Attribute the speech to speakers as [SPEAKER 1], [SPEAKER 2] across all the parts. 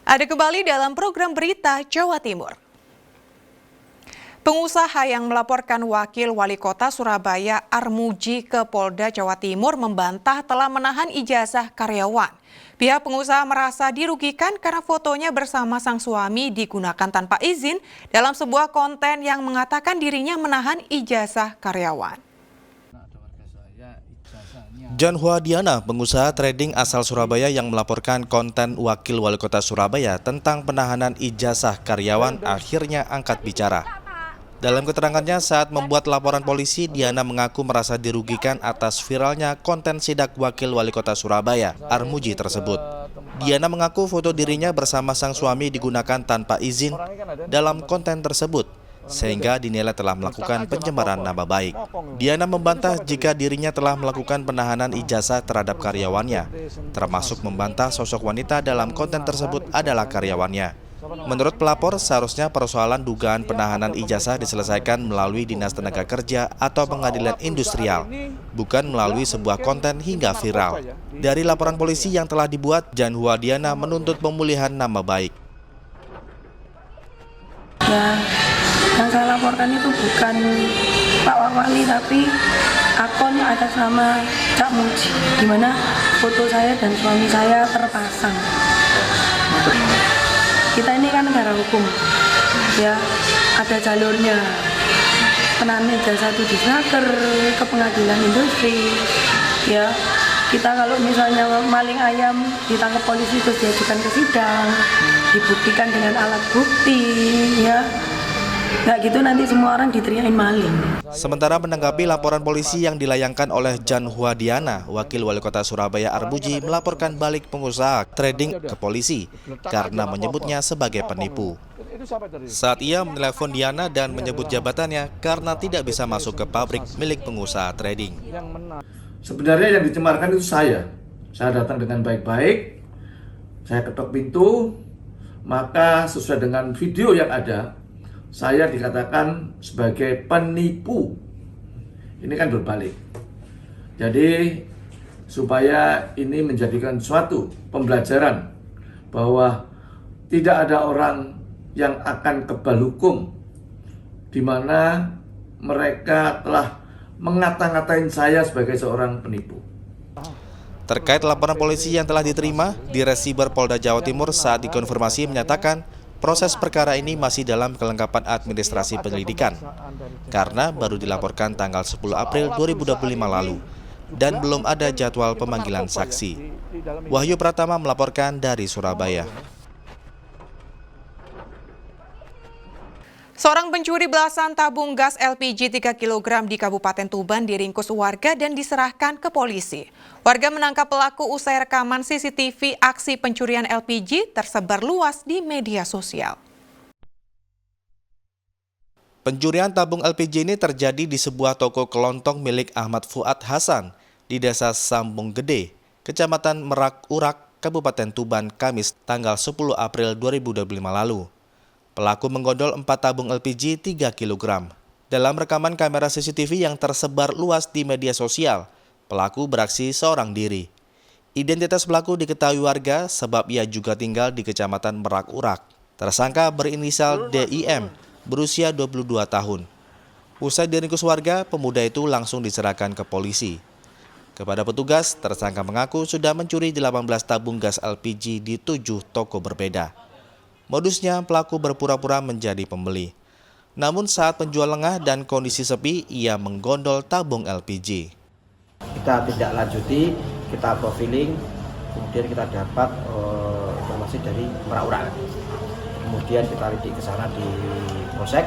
[SPEAKER 1] Ada kembali dalam program berita Jawa Timur. Pengusaha yang melaporkan Wakil Wali Kota Surabaya Armuji ke Polda Jawa Timur membantah telah menahan ijazah karyawan. Pihak pengusaha merasa dirugikan karena fotonya bersama sang suami digunakan tanpa izin dalam sebuah konten yang mengatakan dirinya menahan ijazah karyawan.
[SPEAKER 2] Jan Huadiana, pengusaha trading asal Surabaya yang melaporkan konten Wakil Wali Kota Surabaya tentang penahanan ijazah karyawan akhirnya angkat bicara. Dalam keterangannya saat membuat laporan polisi, Diana mengaku merasa dirugikan atas viralnya konten sidak Wakil Wali Kota Surabaya, Armuji tersebut. Diana mengaku foto dirinya bersama sang suami digunakan tanpa izin dalam konten tersebut, sehingga dinilai telah melakukan pencemaran nama baik. Diana membantah jika dirinya telah melakukan penahanan ijazah terhadap karyawannya, termasuk membantah sosok wanita dalam konten tersebut adalah karyawannya. Menurut pelapor, seharusnya persoalan dugaan penahanan ijazah diselesaikan melalui Dinas Tenaga Kerja atau Pengadilan Industrial, bukan melalui sebuah konten hingga viral. Dari laporan polisi yang telah dibuat, Jan Huadiana menuntut pemulihan nama baik.
[SPEAKER 3] Ya, yang saya laporkan itu bukan Pak Wali, tapi akun atas nama Cak Muji, di mana foto saya dan suami saya terpasang. Kita ini kan negara hukum, ya, ada jalurnya. Penahanan ijazah itu disnaker ke Pengadilan Industri, ya. Kita kalau misalnya maling ayam ditangkap polisi terus diajukan ke sidang, dibuktikan dengan alat bukti, ya. Nggak gitu nanti semua orang diteriakin maling.
[SPEAKER 2] Sementara menanggapi laporan polisi yang dilayangkan oleh Jan Huadiana, Wakil Wali Kota Surabaya Armuji melaporkan balik pengusaha trading ke polisi karena menyebutnya sebagai penipu. Saat ia menelepon Diana dan menyebut jabatannya karena tidak bisa masuk ke pabrik milik pengusaha trading.
[SPEAKER 4] Sebenarnya yang dicemarkan itu saya. Saya datang dengan baik-baik, saya ketok pintu, maka sesuai dengan video yang ada, saya dikatakan sebagai penipu. Ini kan berbalik. Jadi supaya ini menjadikan suatu pembelajaran bahwa tidak ada orang yang akan kebal hukum di mana mereka telah mengata-ngatain saya sebagai seorang penipu.
[SPEAKER 2] Terkait laporan polisi yang telah diterima, Diresiber Polda Jawa Timur saat dikonfirmasi menyatakan proses perkara ini masih dalam kelengkapan administrasi penyelidikan karena baru dilaporkan tanggal 10 April 2025 lalu dan belum ada jadwal pemanggilan saksi. Wahyu Pratama melaporkan dari Surabaya.
[SPEAKER 1] Seorang pencuri belasan tabung gas LPG 3 kg di Kabupaten Tuban diringkus warga dan diserahkan ke polisi. Warga menangkap pelaku usai rekaman CCTV aksi pencurian LPG tersebar luas di media sosial.
[SPEAKER 2] Pencurian tabung LPG ini terjadi di sebuah toko kelontong milik Ahmad Fuad Hasan di Desa Sambung Gede, Kecamatan Merak Urak, Kabupaten Tuban, Kamis tanggal 10 April 2025 lalu. Pelaku menggondol 4 tabung LPG 3 kg. Dalam rekaman kamera CCTV yang tersebar luas di media sosial, pelaku beraksi seorang diri. Identitas pelaku diketahui warga sebab ia juga tinggal di Kecamatan Merak Urak. Tersangka berinisial DIM, berusia 22 tahun. Usai diringkus warga, pemuda itu langsung diserahkan ke polisi. Kepada petugas, tersangka mengaku sudah mencuri 18 tabung gas LPG di 7 toko berbeda. Modusnya, pelaku berpura-pura menjadi pembeli. Namun saat penjual lengah dan kondisi sepi, ia menggondol tabung LPG.
[SPEAKER 5] Kita tindak lanjuti, kita profiling, kemudian kita dapat informasi dari Merak-Urak. Kemudian kita lidik ke sana di Polsek.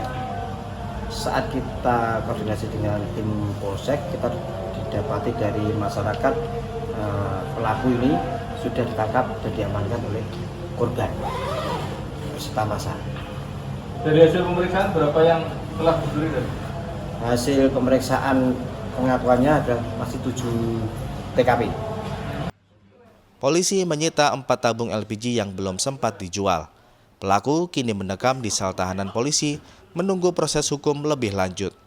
[SPEAKER 5] Saat kita koordinasi dengan tim Polsek, kita didapati dari masyarakat pelaku ini sudah ditangkap dan diamankan oleh korban beserta massa.
[SPEAKER 6] Dari hasil pemeriksaan berapa yang telah dicuri?
[SPEAKER 5] Hasil pemeriksaan pengakuannya ada masih 7 TKP.
[SPEAKER 2] Polisi menyita 4 tabung LPG yang belum sempat dijual. Pelaku kini mendekam di sel tahanan polisi menunggu proses hukum lebih lanjut.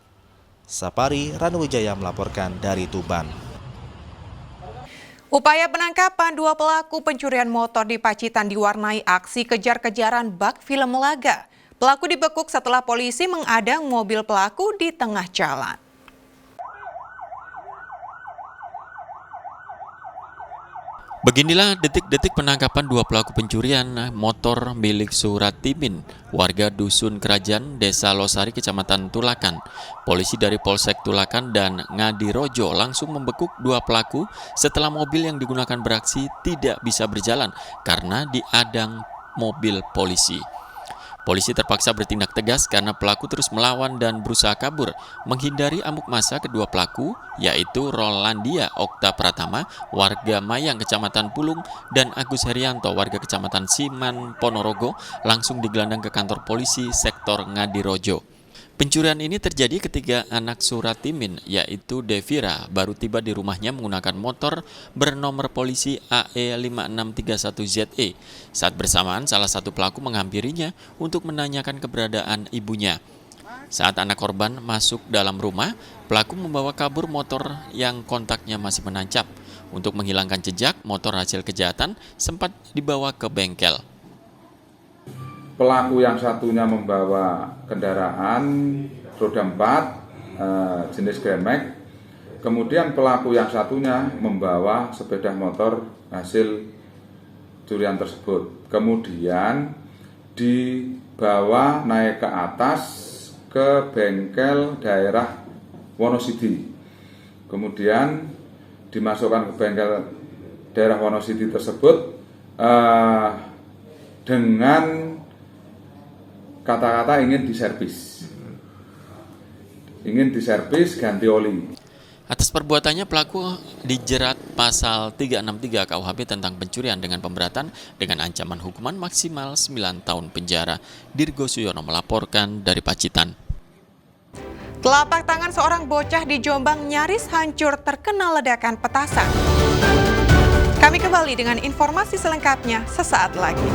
[SPEAKER 2] Sapari Ranuwijaya melaporkan dari Tuban.
[SPEAKER 1] Upaya penangkapan dua pelaku pencurian motor di Pacitan diwarnai aksi kejar-kejaran bak film laga. Pelaku dibekuk setelah polisi mengadang mobil pelaku di tengah jalan.
[SPEAKER 7] Beginilah detik-detik penangkapan dua pelaku pencurian motor milik Suratimin, warga Dusun Kerajaan, Desa Losari, Kecamatan Tulakan. Polisi dari Polsek Tulakan dan Ngadirojo langsung membekuk dua pelaku setelah mobil yang digunakan beraksi tidak bisa berjalan karena diadang mobil polisi. Polisi terpaksa bertindak tegas karena pelaku terus melawan dan berusaha kabur. Menghindari amuk massa, kedua pelaku, yaitu Rolandia Okta Pratama, warga Mayang, Kecamatan Pulung, dan Agus Herianto, warga Kecamatan Siman Ponorogo, langsung digelandang ke kantor polisi sektor Ngadirojo. Pencurian ini terjadi ketika anak Suratimin, yaitu Devira, baru tiba di rumahnya menggunakan motor bernomor polisi AE5631ZE. Saat bersamaan, salah satu pelaku menghampirinya untuk menanyakan keberadaan ibunya. Saat anak korban masuk dalam rumah, pelaku membawa kabur motor yang kontaknya masih menancap. Untuk menghilangkan jejak, motor hasil kejahatan sempat dibawa ke bengkel.
[SPEAKER 8] Pelaku yang satunya membawa kendaraan roda 4 jenis Grand Max. Kemudian pelaku yang satunya membawa sepeda motor hasil curian tersebut. Kemudian dibawa naik ke atas ke bengkel daerah Wonosidi. Kemudian dimasukkan ke bengkel daerah Wonosidi tersebut dengan kata-kata ingin diservis ganti oli.
[SPEAKER 7] Atas perbuatannya pelaku dijerat pasal 363 KUHP tentang pencurian dengan pemberatan dengan ancaman hukuman maksimal 9 tahun penjara. Dirgo Suyono melaporkan dari Pacitan.
[SPEAKER 1] Telapak tangan seorang bocah di Jombang nyaris hancur terkena ledakan petasan. Kami kembali dengan informasi selengkapnya sesaat lagi.